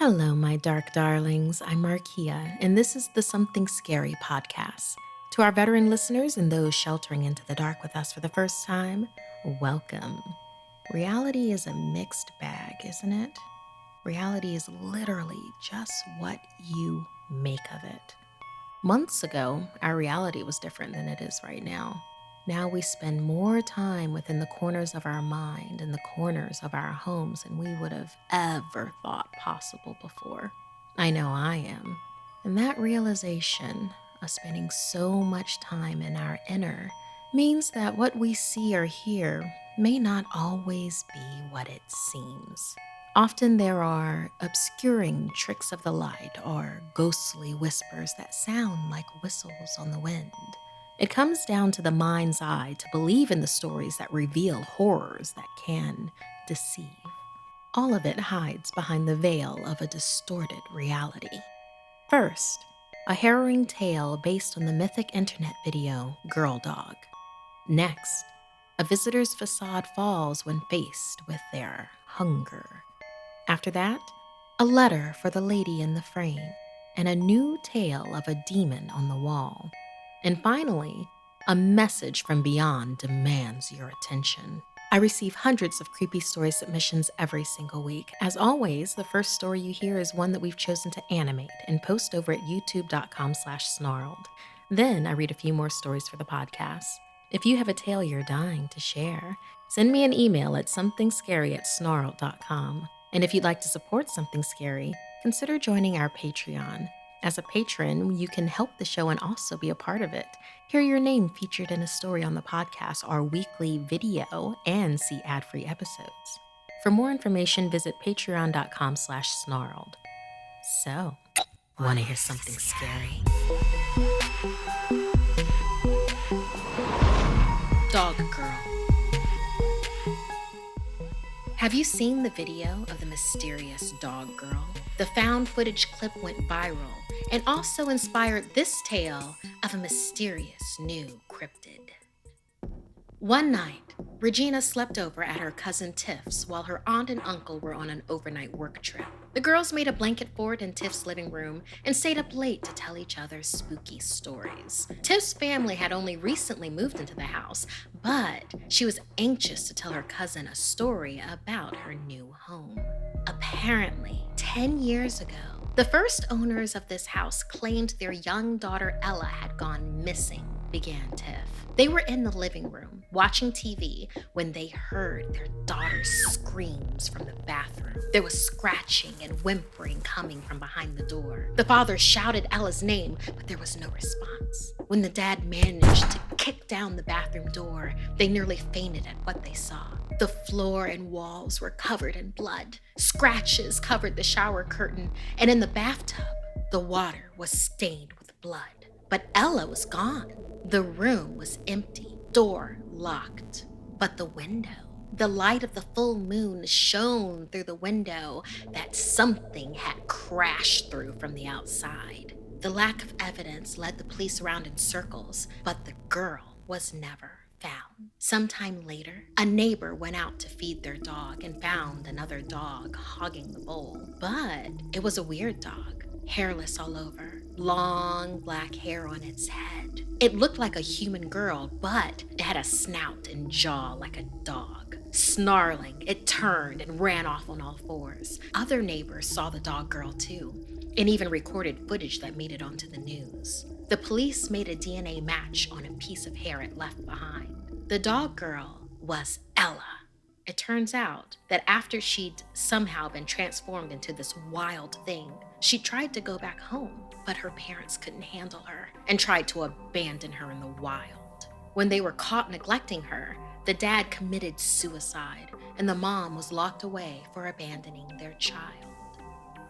Hello, my dark darlings. I'm Markeia, and this is the Something Scary podcast. To our veteran listeners and those sheltering into the dark with us for the first time, welcome. Reality is a mixed bag, isn't it? Reality is literally just what you make of it. Months ago, our reality was different than it is right now. Now we spend more time within the corners of our mind and the corners of our homes than we would have ever thought possible before. I know I am. And that realization of spending so much time in our inner means that what we see or hear may not always be what it seems. Often there are obscuring tricks of the light or ghostly whispers that sound like whistles on the wind. It comes down to the mind's eye to believe in the stories that reveal horrors that can deceive. All of it hides behind the veil of a distorted reality. First, a harrowing tale based on the mythic internet video Girl Dog. Next, a visitor's facade falls when faced with their hunger. After that, a letter for the lady in the frame, and a new tale of a demon on the wall. And finally, a message from beyond demands your attention. I receive hundreds of creepy story submissions every single week. As always, the first story you hear is one that we've chosen to animate and post over at youtube.com/snarled. Then I read a few more stories for the podcast. If you have a tale you're dying to share, send me an email at somethingscary@snarled.com. And if you'd like to support Something Scary, consider joining our Patreon. As a patron, you can help the show and also be a part of it. Hear your name featured in a story on the podcast, our weekly video, and see ad-free episodes. For more information, visit patreon.com/snarled. So, want to hear something scary? Dog Girl. Have you seen the video of the mysterious dog girl? The found footage clip went viral and also inspired this tale of a mysterious new cryptid. One night, Regina slept over at her cousin Tiff's while her aunt and uncle were on an overnight work trip. The girls made a blanket fort in Tiff's living room and stayed up late to tell each other spooky stories. Tiff's family had only recently moved into the house, but she was anxious to tell her cousin a story about her new home. Apparently, 10 years ago, the first owners of this house claimed their young daughter Ella had gone missing, began Tiff. They were in the living room, watching TV, when they heard their daughter's screams from the bathroom. There was scratching and whimpering coming from behind the door. The father shouted Ella's name, but there was no response. When the dad managed to kick down the bathroom door, they nearly fainted at what they saw. The floor and walls were covered in blood. Scratches covered the shower curtain, and in the bathtub, the water was stained with blood. But Ella was gone. The room was empty, door locked. But the light of the full moon shone through the window that something had crashed through from the outside. The lack of evidence led the police around in circles, but the girl was never found. Sometime later, a neighbor went out to feed their dog and found another dog hogging the bowl. But it was a weird dog, hairless all over, long black hair on its head. It looked like a human girl, but it had a snout and jaw like a dog. Snarling, it turned and ran off on all fours. Other neighbors saw the dog girl too, and even recorded footage that made it onto the news. The police made a DNA match on a piece of hair it left behind. The dog girl was Ella. It turns out that after she'd somehow been transformed into this wild thing, she tried to go back home, but her parents couldn't handle her and tried to abandon her in the wild. When they were caught neglecting her, the dad committed suicide, and the mom was locked away for abandoning their child.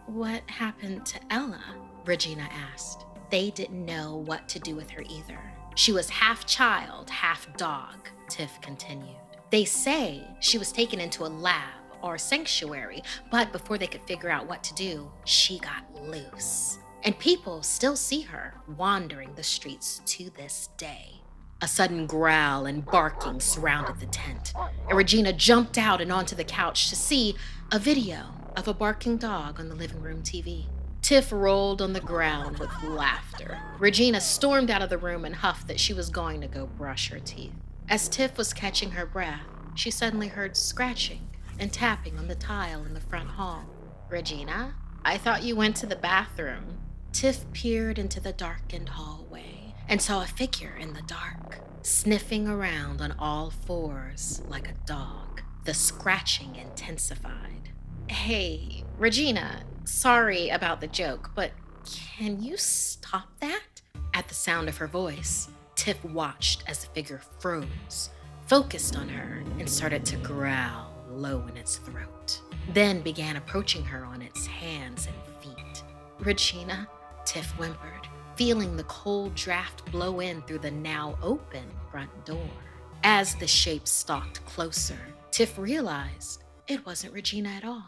What happened to Ella? Regina asked. They didn't know what to do with her either. She was half child, half dog, Tiff continued. They say she was taken into a lab or sanctuary, but before they could figure out what to do, she got loose. And people still see her wandering the streets to this day. A sudden growl and barking surrounded the tent, and Regina jumped out and onto the couch to see a video of a barking dog on the living room TV. Tiff rolled on the ground with laughter. Regina stormed out of the room and huffed that she was going to go brush her teeth. As Tiff was catching her breath, she suddenly heard scratching and tapping on the tile in the front hall. "Regina, I thought you went to the bathroom." Tiff peered into the darkened hallway and saw a figure in the dark, sniffing around on all fours like a dog. The scratching intensified. "Hey, Regina, sorry about the joke, but can you stop that?" At the sound of her voice, Tiff watched as the figure froze, focused on her, and started to growl low in its throat, then began approaching her on its hands and feet. "Regina," Tiff whimpered, feeling the cold draft blow in through the now open front door. As the shape stalked closer, Tiff realized it wasn't Regina at all.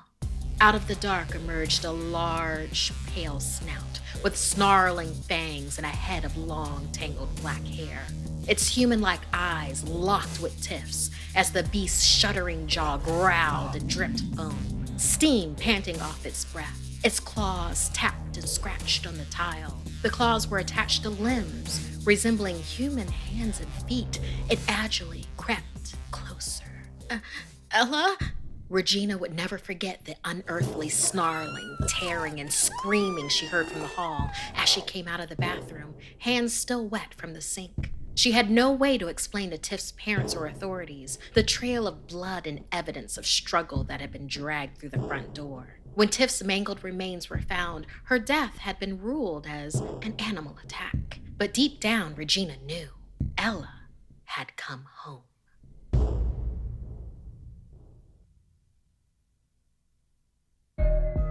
Out of the dark emerged a large, pale snout with snarling fangs and a head of long, tangled black hair. Its human-like eyes locked with Tiff's as the beast's shuddering jaw growled and dripped foam, steam panting off its breath. Its claws tapped and scratched on the tile. The claws were attached to limbs resembling human hands and feet. It agilely crept closer. "Ella?" Regina would never forget the unearthly snarling, tearing, and screaming she heard from the hall as she came out of the bathroom, hands still wet from the sink. She had no way to explain to Tiff's parents or authorities the trail of blood and evidence of struggle that had been dragged through the front door. When Tiff's mangled remains were found, her death had been ruled as an animal attack. But deep down, Regina knew Ella had come home.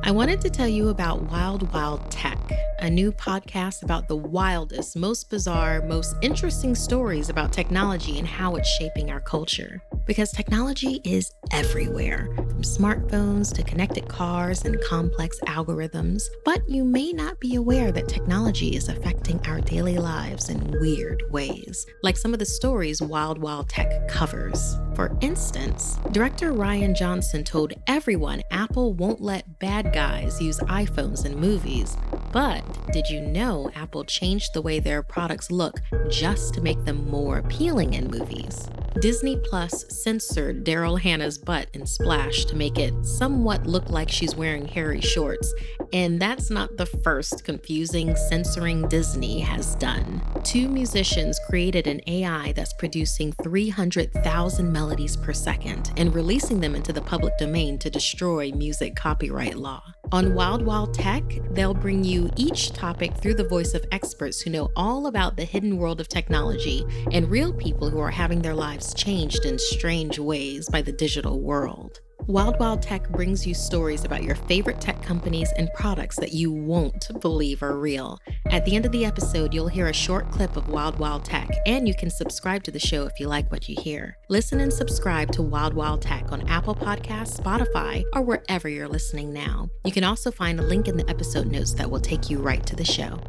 I wanted to tell you about Wild Wild Tech, a new podcast about the wildest, most bizarre, most interesting stories about technology and how it's shaping our culture. Because technology is everywhere, from smartphones to connected cars and complex algorithms. But you may not be aware that technology is affecting our daily lives in weird ways, like some of the stories Wild Wild Tech covers. For instance, director Rian Johnson told everyone Apple won't let bad guys use iPhones in movies. But did you know Apple changed the way their products look just to make them more appealing in movies? Disney Plus censored Daryl Hannah's butt in Splash to make it somewhat look like she's wearing hairy shorts, and that's not the first confusing censoring Disney has done. Two musicians created an AI that's producing 300,000 melodies per second and releasing them into the public domain to destroy music copyright law. On Wild Wild Tech, they'll bring you each topic through the voice of experts who know all about the hidden world of technology and real people who are having their lives changed in strange ways by the digital world. Wild Wild Tech brings you stories about your favorite tech companies and products that you won't believe are real. At the end of the episode, you'll hear a short clip of Wild Wild Tech, and you can subscribe to the show if you like what you hear. Listen and subscribe to Wild Wild Tech on Apple Podcasts, Spotify, or wherever you're listening now. You can also find a link in the episode notes that will take you right to the show.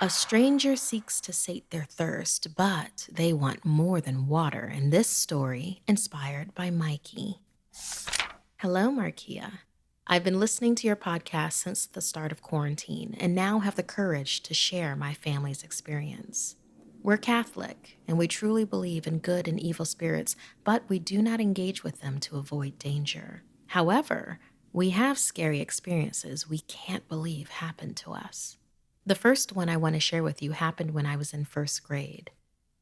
A stranger seeks to sate their thirst, but they want more than water, and this story inspired by Mikee. Hello, Markeia. I've been listening to your podcast since the start of quarantine, and now have the courage to share my family's experience. We're Catholic, and we truly believe in good and evil spirits, but we do not engage with them to avoid danger. However, we have scary experiences we can't believe happened to us. The first one I want to share with you happened when I was in first grade.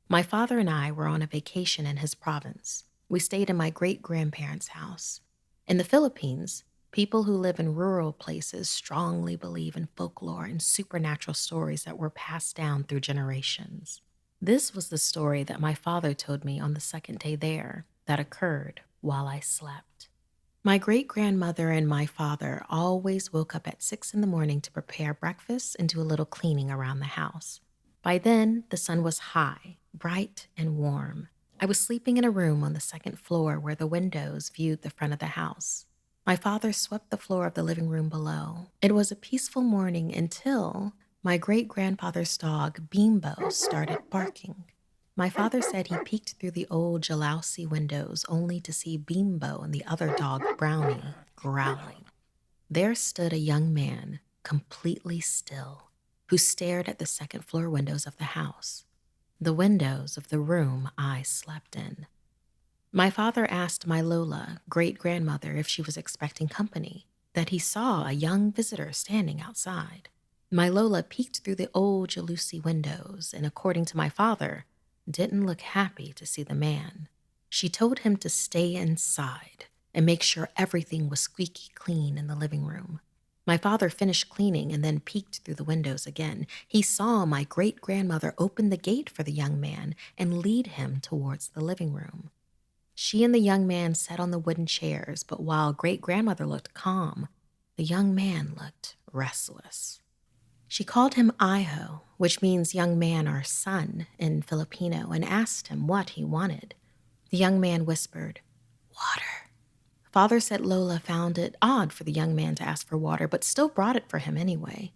My father and I were on a vacation in his province. We stayed in my great-grandparents' house. In the Philippines, people who live in rural places strongly believe in folklore and supernatural stories that were passed down through generations. This was the story that my father told me on the second day there that occurred while I slept. My great-grandmother and my father always woke up at 6 a.m. to prepare breakfast and do a little cleaning around the house. By then, the sun was high, bright, and warm. I was sleeping in a room on the second floor where the windows viewed the front of the house. My father swept the floor of the living room below. It was a peaceful morning until my great-grandfather's dog, Bimbo, started barking. My father said he peeked through the old Jalowsi windows only to see Bimbo and the other dog, Brownie, growling. There stood a young man, completely still, who stared at the second-floor windows of the house, the windows of the room I slept in. My father asked my Lola, great-grandmother, if she was expecting company, that he saw a young visitor standing outside. My Lola peeked through the old Jalousie windows and, according to my father, didn't look happy to see the man. She told him to stay inside and make sure everything was squeaky clean in the living room. My father finished cleaning and then peeked through the windows again. He saw my great-grandmother open the gate for the young man and lead him towards the living room. She and the young man sat on the wooden chairs, but while great-grandmother looked calm, the young man looked restless. She called him Iho, which means young man or son in Filipino, and asked him what he wanted. The young man whispered, "Water." Father said Lola found it odd for the young man to ask for water, but still brought it for him anyway.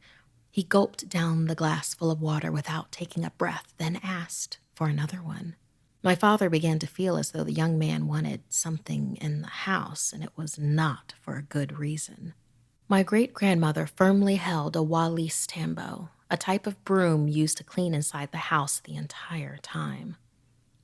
He gulped down the glass full of water without taking a breath, then asked for another one. My father began to feel as though the young man wanted something in the house, and it was not for a good reason. My great-grandmother firmly held a walis tambo, a type of broom used to clean inside the house the entire time.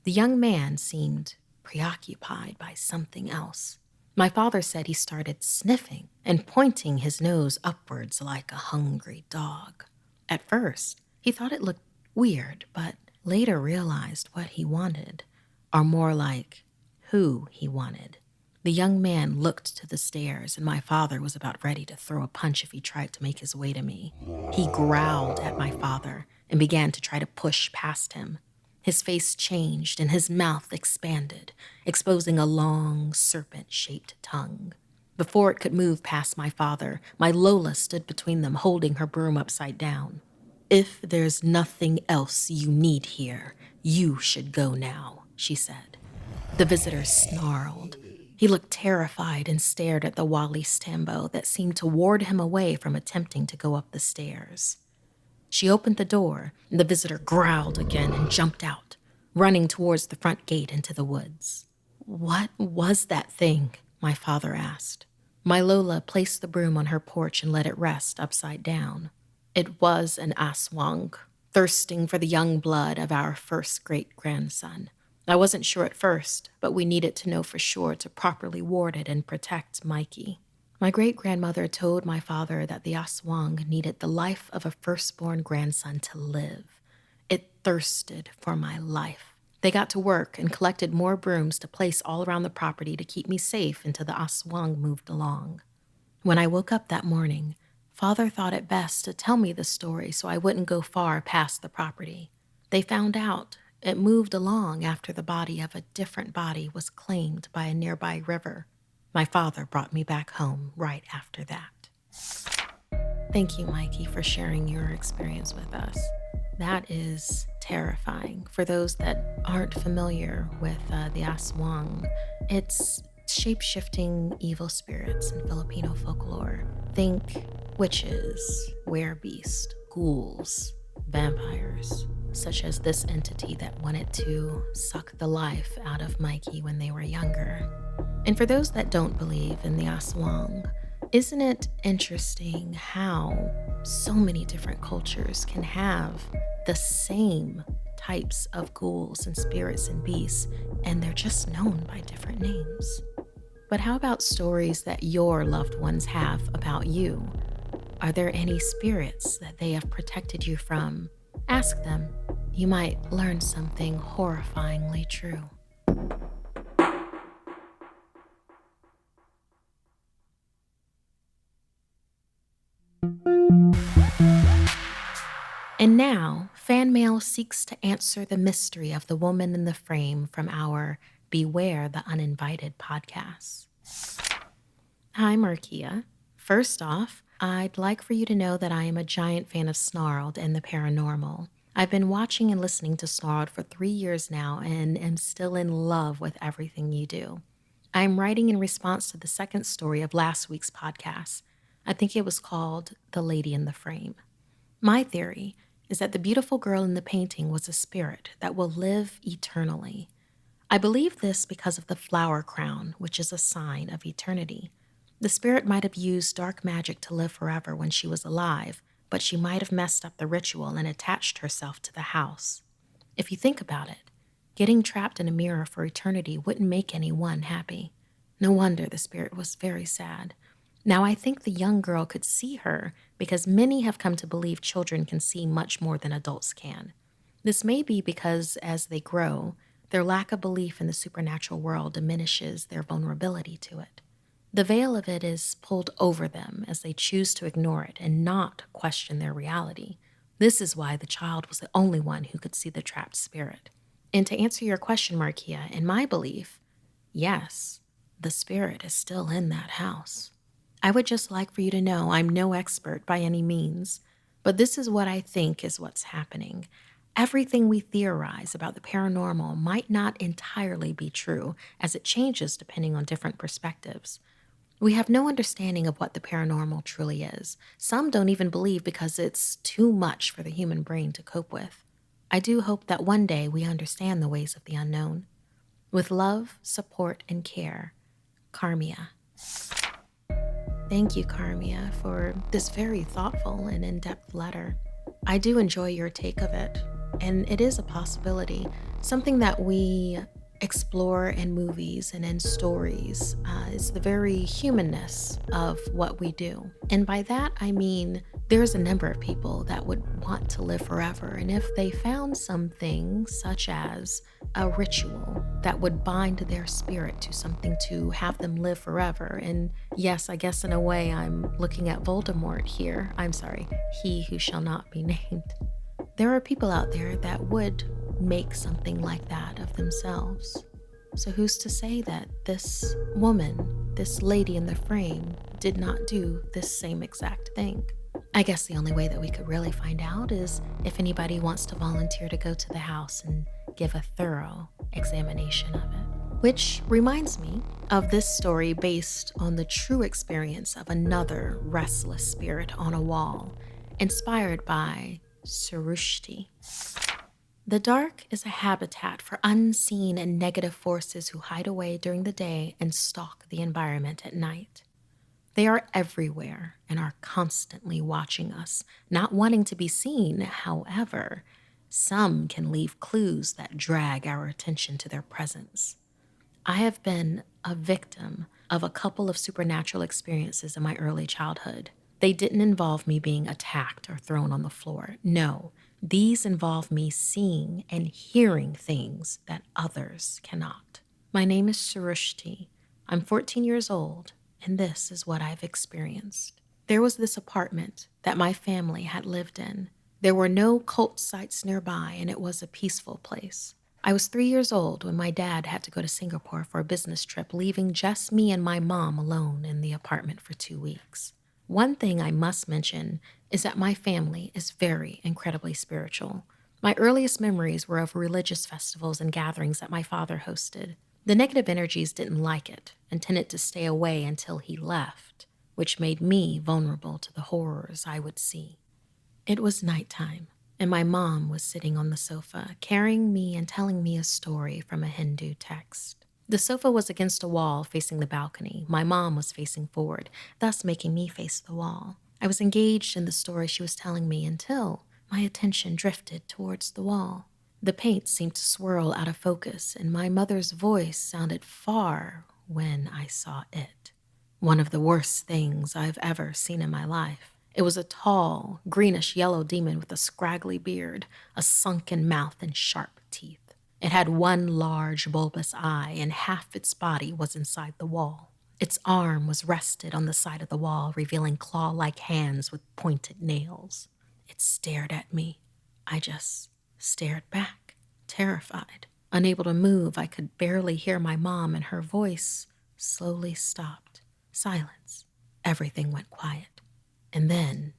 The young man seemed preoccupied by something else. My father said he started sniffing and pointing his nose upwards like a hungry dog. At first, he thought it looked weird, but later realized what he wanted, or more like who he wanted. The young man looked to the stairs, and my father was about ready to throw a punch if he tried to make his way to me. He growled at my father and began to try to push past him. His face changed and his mouth expanded, exposing a long, serpent-shaped tongue. Before it could move past my father, my Lola stood between them, holding her broom upside down. "If there's nothing else you need here, you should go now," she said. The visitor snarled. He looked terrified and stared at the walis tambo that seemed to ward him away from attempting to go up the stairs. She opened the door, and the visitor growled again and jumped out, running towards the front gate into the woods. "What was that thing?" my father asked. My Lola placed the broom on her porch and let it rest upside down. "It was an aswang, thirsting for the young blood of our first great-grandson. I wasn't sure at first, but we needed to know for sure to properly ward it and protect Mikee." My great-grandmother told my father that the aswang needed the life of a firstborn grandson to live. It thirsted for my life. They got to work and collected more brooms to place all around the property to keep me safe until the aswang moved along. When I woke up that morning, Father thought it best to tell me the story so I wouldn't go far past the property. They found out it moved along after the body of a different body was claimed by a nearby river. My father brought me back home right after that. Thank you, Mikee, for sharing your experience with us. That is terrifying. For those that aren't familiar with the aswang, it's shape-shifting evil spirits in Filipino folklore. Think witches, werebeast, ghouls, vampires, such as this entity that wanted to suck the life out of Mikee when they were younger. And for those that don't believe in the aswang, isn't it interesting how so many different cultures can have the same types of ghouls and spirits and beasts, and they're just known by different names? But how about stories that your loved ones have about you? Are there any spirits that they have protected you from? Ask them. You might learn something horrifyingly true. And now, fan mail seeks to answer the mystery of the woman in the frame from our Beware the Uninvited podcast. Hi, Markeia. First off, I'd like for you to know that I am a giant fan of Snarled and the paranormal. I've been watching and listening to Snarled for 3 years now and am still in love with everything you do. I'm writing in response to the second story of last week's podcast. I think it was called The Lady in the Frame. My theory is that the beautiful girl in the painting was a spirit that will live eternally. I believe this because of the flower crown, which is a sign of eternity. The spirit might have used dark magic to live forever when she was alive, but she might have messed up the ritual and attached herself to the house. If you think about it, getting trapped in a mirror for eternity wouldn't make anyone happy. No wonder the spirit was very sad. Now, I think the young girl could see her because many have come to believe children can see much more than adults can. This may be because as they grow, their lack of belief in the supernatural world diminishes their vulnerability to it. The veil of it is pulled over them as they choose to ignore it and not question their reality. This is why the child was the only one who could see the trapped spirit. And to answer your question, Markeia, in my belief, yes, the spirit is still in that house. I would just like for you to know I'm no expert by any means, but this is what I think is what's happening. Everything we theorize about the paranormal might not entirely be true, as it changes depending on different perspectives. We have no understanding of what the paranormal truly is. Some don't even believe because it's too much for the human brain to cope with. I do hope that one day we understand the ways of the unknown. With love, support, and care, Karmia. Thank you, Karmia, for this very thoughtful and in-depth letter. I do enjoy your take of it, and it is a possibility, something that we explore in movies and in stories is the very humanness of what we do. And by that, I mean there's a number of people that would want to live forever, and if they found something such as a ritual that would bind their spirit to something to have them live forever, and yes, I guess in a way I'm looking at Voldemort here. I'm sorry, he who shall not be named. There are people out there that would make something like that of themselves. So who's to say that this woman, this lady in the frame, did not do this same exact thing? I guess the only way that we could really find out is if anybody wants to volunteer to go to the house and give a thorough examination of it. Which reminds me of this story based on the true experience of another restless spirit on a wall, inspired by Srushti. The dark is a habitat for unseen and negative forces who hide away during the day and stalk the environment at night. They are everywhere and are constantly watching us, not wanting to be seen. However, some can leave clues that drag our attention to their presence. I have been a victim of a couple of supernatural experiences in my early childhood. They didn't involve me being attacked or thrown on the floor. No, these involve me seeing and hearing things that others cannot. My name is Srushti. I'm 14 years old, and this is what I've experienced. There was this apartment that my family had lived in. There were no cult sites nearby, and it was a peaceful place. I was 3 years old when my dad had to go to Singapore for a business trip, leaving just me and my mom alone in the apartment for 2 weeks. One thing I must mention is that my family is very incredibly spiritual. My earliest memories were of religious festivals and gatherings that my father hosted. The negative energies didn't like it and tended to stay away until he left, which made me vulnerable to the horrors I would see. It was nighttime, and my mom was sitting on the sofa, carrying me and telling me a story from a Hindu text. The sofa was against a wall facing the balcony. My mom was facing forward, thus making me face the wall. I was engaged in the story she was telling me until my attention drifted towards the wall. The paint seemed to swirl out of focus, and my mother's voice sounded far when I saw it. One of the worst things I've ever seen in my life. It was a tall, greenish-yellow demon with a scraggly beard, a sunken mouth, and sharp teeth. It had one large bulbous eye, and half its body was inside the wall. Its arm was rested on the side of the wall, revealing claw-like hands with pointed nails. It stared at me. I just stared back, terrified. Unable to move, I could barely hear my mom, and her voice slowly stopped. Silence. Everything went quiet. And then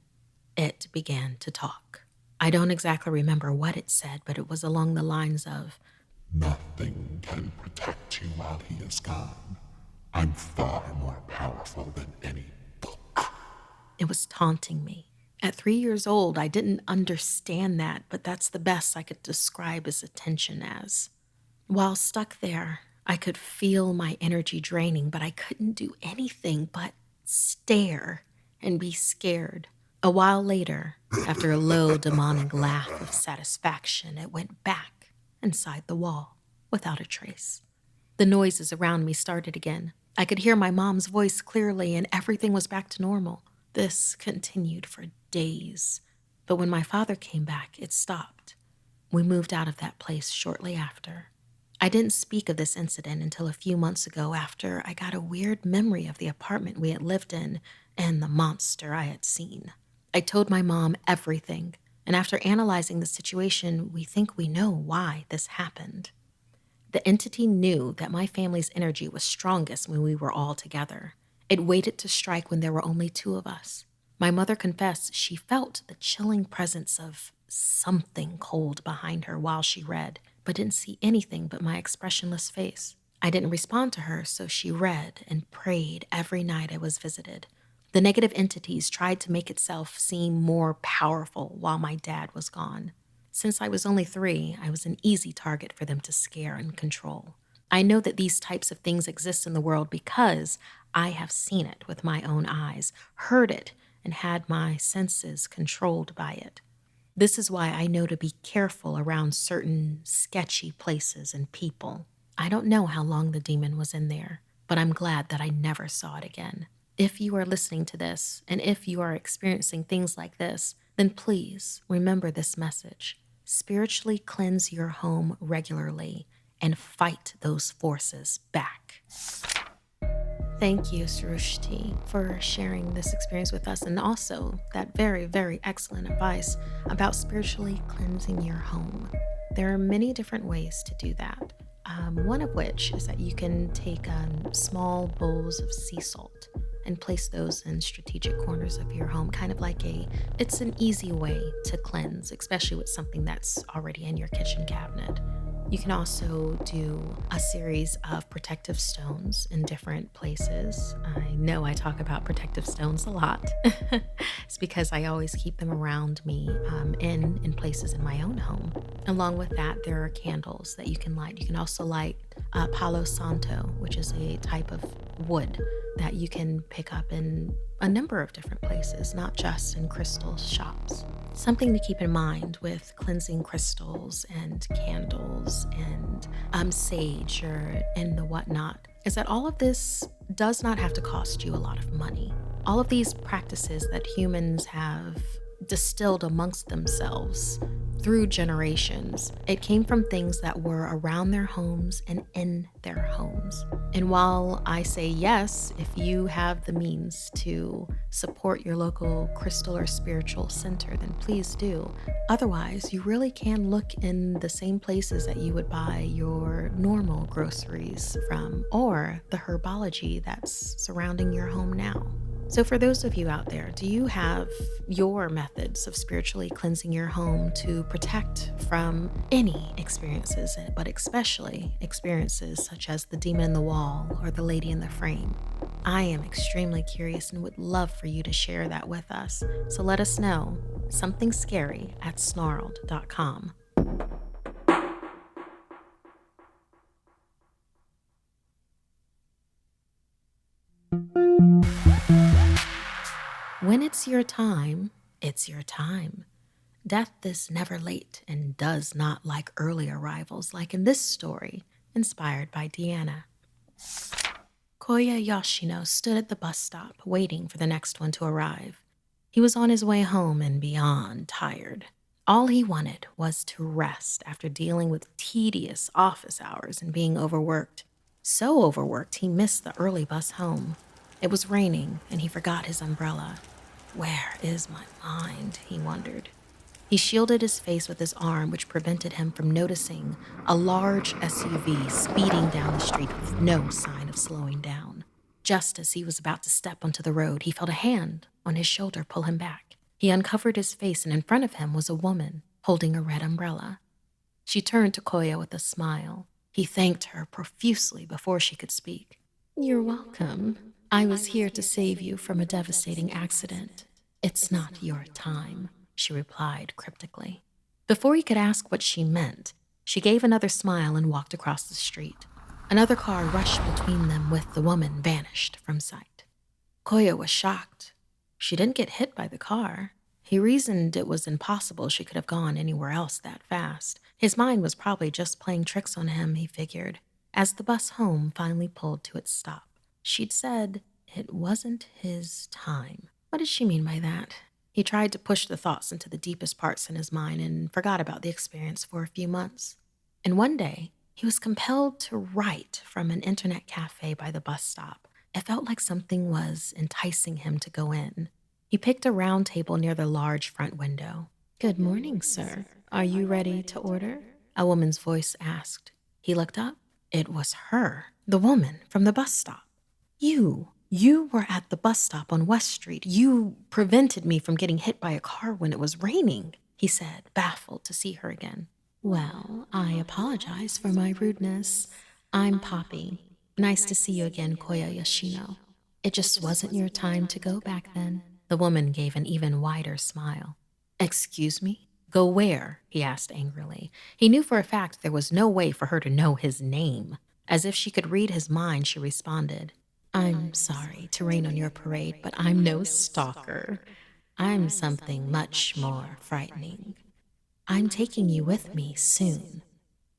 it began to talk. I don't exactly remember what it said, but it was along the lines of, "Nothing can protect you while he is gone. I'm far more powerful than any book." It was taunting me, At 3 years old, I didn't understand that, but that's the best I could describe his attention as. While stuck there, I could feel my energy draining, but I couldn't do anything but stare and be scared. A while later, after a low demonic laugh of satisfaction, it went back inside the wall without a trace. The noises around me started again. I could hear my mom's voice clearly, and everything was back to normal. This continued for days, but when my father came back, it stopped. We moved out of that place shortly after. I didn't speak of this incident until a few months ago after I got a weird memory of the apartment we had lived in and the monster I had seen. I told my mom everything, and after analyzing the situation, we think we know why this happened. The entity knew that my family's energy was strongest when we were all together. It waited to strike when there were only two of us. My mother confessed she felt the chilling presence of something cold behind her while she read, but didn't see anything but my expressionless face. I didn't respond to her, so she read and prayed every night I was visited. The negative entities tried to make itself seem more powerful while my dad was gone. Since I was only 3, I was an easy target for them to scare and control. I know that these types of things exist in the world because I have seen it with my own eyes, heard it, and had my senses controlled by it. This is why I know to be careful around certain sketchy places and people. I don't know how long the demon was in there, but I'm glad that I never saw it again. If you are listening to this, and if you are experiencing things like this, then please remember this message. Spiritually cleanse your home regularly and fight those forces back. Thank you, Srushti, for sharing this experience with us, and also that very, very excellent advice about spiritually cleansing your home. There are many different ways to do that. One of which is that you can take small bowls of sea salt and place those in strategic corners of your home, kind of like it's an easy way to cleanse, especially with something that's already in your kitchen cabinet. You can also do a series of protective stones in different places. I know I talk about protective stones a lot. It's because I always keep them around me in places in my own home. Along with that, there are candles that you can light. You can also light Palo Santo, which is a type of wood that you can pick up in a number of different places, not just in crystal shops. Something to keep in mind with cleansing crystals and candles and sage and the whatnot is that all of this does not have to cost you a lot of money. All of these practices that humans have distilled amongst themselves through generations, it came from things that were around their homes and in their homes. And while I say yes, if you have the means to support your local crystal or spiritual center, then please do. Otherwise, you really can look in the same places that you would buy your normal groceries from, or the herbology that's surrounding your home now. So for those of you out there, do you have your methods of spiritually cleansing your home to protect from any experiences, but especially experiences such as the demon in the wall or the lady in the frame? I am extremely curious and would love for you to share that with us. So let us know. SomethingScary@snarled.com. When it's your time, it's your time. Death is never late and does not like early arrivals, like in this story, inspired by Deanna. Koya Yoshino stood at the bus stop, waiting for the next one to arrive. He was on his way home and beyond tired. All he wanted was to rest after dealing with tedious office hours and being overworked. So overworked, he missed the early bus home. It was raining, and he forgot his umbrella. Where is my mind? He wondered. He shielded his face with his arm, which prevented him from noticing a large SUV speeding down the street with no sign of slowing down. Just as he was about to step onto the road, he felt a hand on his shoulder pull him back. He uncovered his face, and in front of him was a woman holding a red umbrella. She turned to Koya with a smile. He thanked her profusely before she could speak. "You're welcome. I was here to save you from a devastating accident. "It's not your time," she replied cryptically. Before he could ask what she meant, she gave another smile and walked across the street. Another car rushed between them with the woman vanished from sight. Koya was shocked. She didn't get hit by the car. He reasoned it was impossible she could have gone anywhere else that fast. His mind was probably just playing tricks on him, he figured, as the bus home finally pulled to its stop. She'd said it wasn't his time. What did she mean by that? He tried to push the thoughts into the deepest parts in his mind and forgot about the experience for a few months. And one day, he was compelled to write from an internet cafe by the bus stop. It felt like something was enticing him to go in. He picked a round table near the large front window. "Good morning, sir. Are you ready to order?" a woman's voice asked. He looked up. It was her, the woman from the bus stop. You were at the bus stop on West Street. You prevented me from getting hit by a car when it was raining," he said, baffled to see her again. "Well, I apologize for my rudeness. I'm Poppy. Nice to see you again, Koya Yoshino. It just wasn't your time to go back then." The woman gave an even wider smile. "Excuse me? Go where?" he asked angrily. He knew for a fact there was no way for her to know his name. As if she could read his mind, she responded, "I'm sorry to rain on your parade, but I'm no stalker. I'm something much more frightening. I'm taking you with me soon,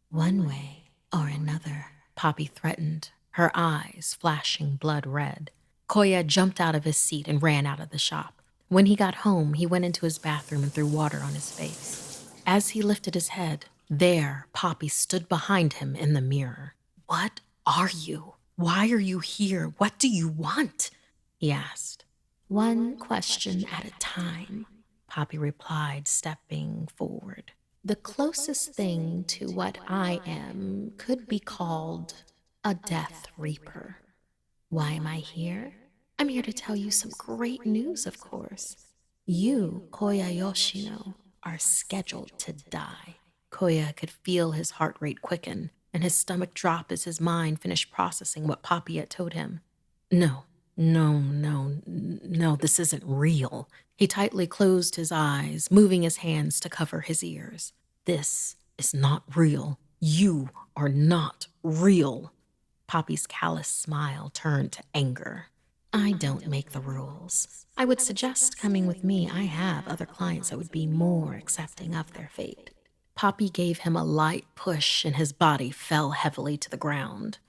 one way or another," Poppy threatened, her eyes flashing blood red. Koya jumped out of his seat and ran out of the shop. When he got home, he went into his bathroom and threw water on his face. As he lifted his head, there, Poppy stood behind him in the mirror. "What are you? Why are you here? What do you want?" he asked. "One question at a time," Poppy replied, stepping forward. "The closest thing to what I am could be called a Death Reaper. Why am I here? I'm here to tell you some great news, of course. You, Koya Yoshino, are scheduled to die." Koya could feel his heart rate quicken and his stomach drop as his mind finished processing what Poppy had told him. No, this isn't real. He tightly closed his eyes, moving his hands to cover his ears. "This is not real. You are not real." Poppy's callous smile turned to anger. "I don't make the rules. I would suggest coming with me. I have other clients that would be more accepting of their fate." Poppy gave him a light push and his body fell heavily to the ground.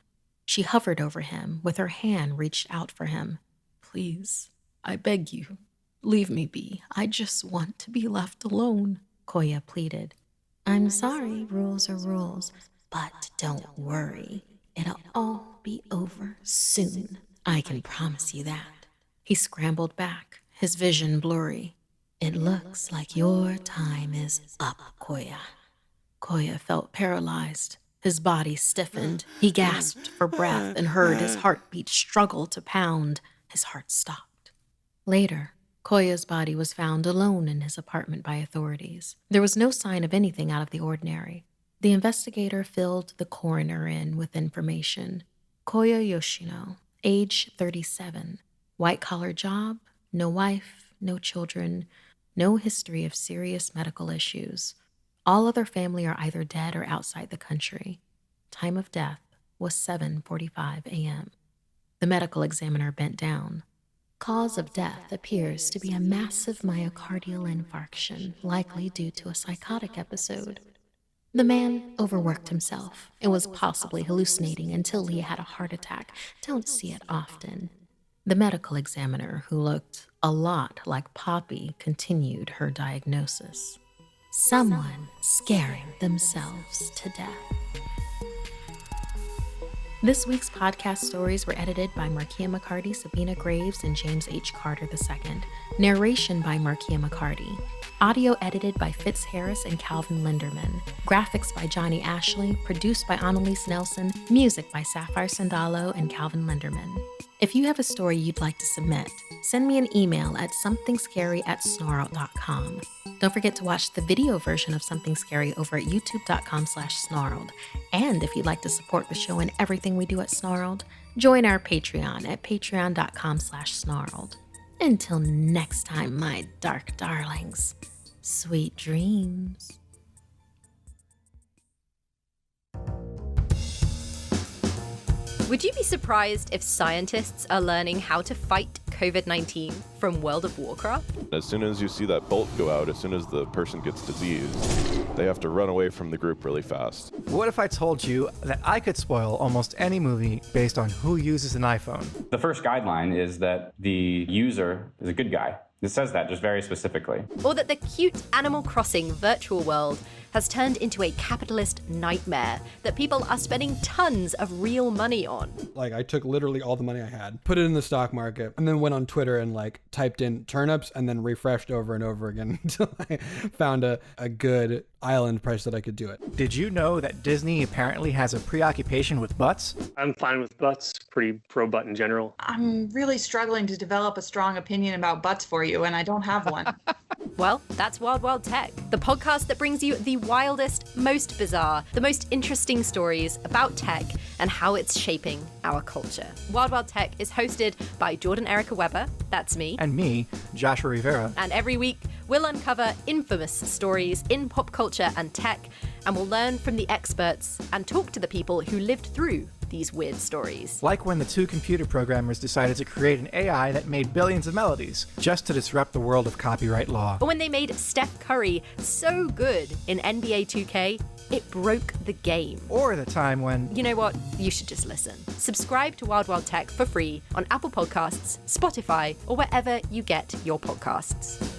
She hovered over him, with her hand reached out for him. "Please, I beg you, leave me be. I just want to be left alone," Koya pleaded. "I'm sorry, rules are rules, but don't worry. It'll all be over soon. I can promise you that." He scrambled back, his vision blurry. "It looks like your time is up, Koya." Koya felt paralyzed. His body stiffened. He gasped for breath and heard his heartbeat struggle to pound. His heart stopped. Later, Koya's body was found alone in his apartment by authorities. There was no sign of anything out of the ordinary. The investigator filled the coroner in with information. Koya Yoshino, age 37, white-collar job, no wife, no children, no history of serious medical issues. All other family are either dead or outside the country. Time of death was 7:45 a.m. The medical examiner bent down. Cause of death appears to be a massive myocardial infarction, likely due to a psychotic episode. The man overworked himself and was possibly hallucinating until he had a heart attack. Don't see it often. The medical examiner, who looked a lot like Poppy, continued her diagnosis. Someone scaring themselves to death. This week's podcast stories were edited by Markeia McCarty, Sabina Graves, and James H. Carter II. Narration by Markeia McCarty. Audio edited by Fitz Harris and Calvin Linderman. Graphics by Jonny Ashley. Produced by Analise Nelson. Music by Sapphire Sandalo and Calvin Linderman. If you have a story you'd like to submit, send me an email at somethingscary@snarled.com. Don't forget to watch the video version of Something Scary over at youtube.com/snarled. And if you'd like to support the show and everything we do at Snarled, join our Patreon at patreon.com/snarled. Until next time, my dark darlings, sweet dreams. Would you be surprised if scientists are learning how to fight COVID-19 from World of Warcraft? As soon as you see that bolt go out, as soon as the person gets diseased, they have to run away from the group really fast. What if I told you that I could spoil almost any movie based on who uses an iPhone? The first guideline is that the user is a good guy. It says that just very specifically. Or that the cute Animal Crossing virtual world has turned into a capitalist nightmare that people are spending tons of real money on. Like, I took literally all the money I had, put it in the stock market, and then went on Twitter and like typed in turnips and then refreshed over and over again until I found a good island price that I could do it. Did you know that Disney apparently has a preoccupation with butts? I'm fine with butts, pretty pro butt in general. I'm really struggling to develop a strong opinion about butts for you, and I don't have one. Well, that's Wild Wild Tech, the podcast that brings you the wildest, most bizarre, the most interesting stories about tech and how it's shaping our culture. Wild Wild Tech is hosted by Jordan Erica Weber, that's me, And me, Joshua Rivera. and every week we'll uncover infamous stories in pop culture and tech, and we'll learn from the experts and talk to the people who lived through these weird stories. Like when the two computer programmers decided to create an AI that made billions of melodies, just to disrupt the world of copyright law. Or when they made Steph Curry so good in NBA 2K, it broke the game. Or the time when... You know what? You should just listen. Subscribe to Wild Wild Tech for free on Apple Podcasts, Spotify, or wherever you get your podcasts.